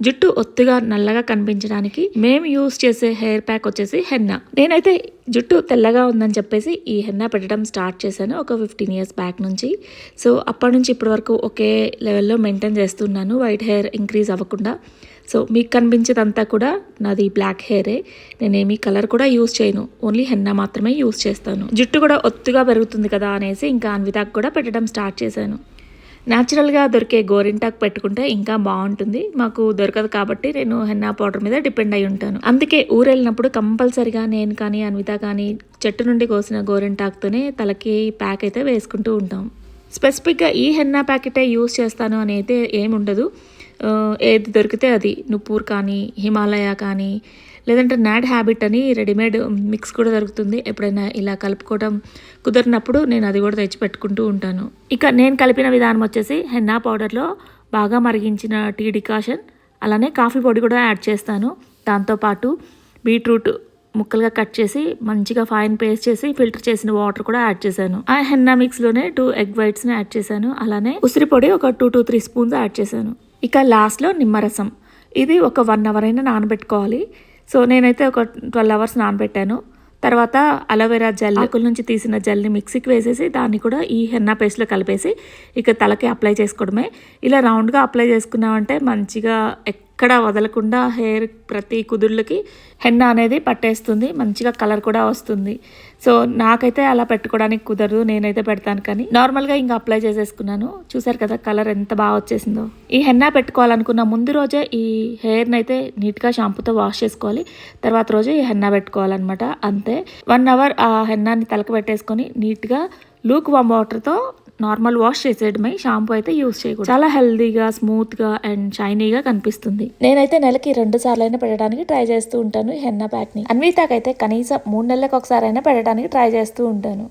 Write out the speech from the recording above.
జుట్టు ఒత్తుగా నల్లగా కనిపించడానికి మేము యూస్ చేసే హెయిర్ ప్యాక్ వచ్చేసి హెన్నా. నేనైతే జుట్టు తెల్లగా ఉందని చెప్పేసి ఈ హెన్నా పెట్టడం స్టార్ట్ చేశాను ఒక 15 years బ్యాక్ నుంచి. సో అప్పటి నుంచి ఇప్పటి వరకు ఒకే లెవెల్లో మెయింటైన్ చేస్తున్నాను, వైట్ హెయిర్ ఇంక్రీజ్ అవ్వకుండా. సో మీకు కనిపించేదంతా కూడా నాది బ్లాక్ హెయిరే. నేనేమి కలర్ కూడా యూస్ చేయను, ఓన్లీ హెన్నా మాత్రమే యూస్ చేస్తాను. జుట్టు కూడా ఒత్తుగా పెరుగుతుంది కదా అనేసి ఇంకా అన్వితాకు కూడా పెట్టడం స్టార్ట్ చేశాను. న్యాచురల్గా దొరికే గోరింటాకు పెట్టుకుంటే ఇంకా బాగుంటుంది. మాకు దొరకదు కాబట్టి నేను హెన్నా పౌడర్ మీద డిపెండ్ అయి ఉంటాను. అందుకే ఊరు వెళ్ళినప్పుడు కంపల్సరిగా నేను కానీ అన్విత కానీ చెట్టు నుండి కోసిన గోరింటాకుతోనే తలకి ప్యాక్ అయితే వేసుకుంటూ ఉంటాం. స్పెసిఫిక్గా ఈ హెన్నా ప్యాకెటే యూస్ చేస్తాను అని అయితే ఏముండదు. ఏది దొరికితే అది, నుపూర్ కానీ హిమాలయ కానీ లేదంటే నాడ్ హ్యాబిట్ అని రెడీమేడ్ మిక్స్ కూడా దొరుకుతుంది. ఎప్పుడైనా ఇలా కలుపుకోవడం కుదిరినప్పుడు నేను అది కూడా తెచ్చి పెట్టుకుంటూ ఉంటాను. ఇక నేను కలిపిన విధానం వచ్చేసి హెన్నా పౌడర్లో బాగా మరిగించిన టీ డికాషన్, అలానే కాఫీ పొడి కూడా యాడ్ చేస్తాను. దాంతోపాటు బీట్రూట్ ముక్కలుగా కట్ చేసి మంచిగా ఫైన్ పేస్ట్ చేసి ఫిల్టర్ చేసిన వాటర్ కూడా యాడ్ చేశాను. ఆ హెన్నా మిక్స్లోనే 2 egg whites యాడ్ చేశాను. అలానే ఉసిరి పొడి ఒక 2 to 3 spoons యాడ్ చేశాను. ఇక లాస్ట్లో నిమ్మరసం, ఇది ఒక 1 hour అయినా నానబెట్టుకోవాలి. సో నేనైతే ఒక 12 hours నానబెట్టాను. తర్వాత అలోవెరా జెల్, ఆకుల నుంచి తీసిన జెల్ని మిక్సీకి వేసేసి దాన్ని కూడా ఈ హెన్నా పేస్ట్లో కలిపేసి ఇక తలకి అప్లై చేసుకోవడమే. ఇలా రౌండ్గా అప్లై చేసుకున్నామంటే మంచిగా ఎక్కడ వదలకుండా హెయిర్ ప్రతి కుదుళ్ళకి హెన్నా అనేది పట్టేస్తుంది, మంచిగా కలర్ కూడా వస్తుంది. సో నాకైతే అలా పెట్టుకోవడానికి కుదరదు, నేనైతే పెడతాను. కానీ నార్మల్గా ఇంకా అప్లై చేసేసుకున్నాను. చూసారు కదా కలర్ ఎంత బాగా వచ్చేసిందో. ఈ హెన్నా పెట్టుకోవాలనుకున్న ముందు రోజే ఈ హెయిర్ని అయితే నీట్గా షాంపూతో వాష్ చేసుకోవాలి. తర్వాత రోజే ఈ హెన్నా పెట్టుకోవాలన్నమాట. అంతే 1 hour ఆ హెన్నాని తలకు పెట్టేసుకొని నీట్గా లూక్ వామ్ వాటర్తో నార్మల్ వాష్ చేసేయడమే, షాంపూ అయితే యూస్ చేయకూడదు. చాలా హెల్దీగా, స్మూత్గా అండ్ షైనీగా కనిపిస్తుంది. నేనైతే నెలకి 2 సార్లైనా పెట్టడానికి ట్రై చేస్తూ ఉంటాను హెన్నా ప్యాక్ని. అన్వితాకైతే కనీసం 3 నెలలకు ఒకసారి అయినా పెట్టడానికి ట్రై చేస్తూ ఉంటాను.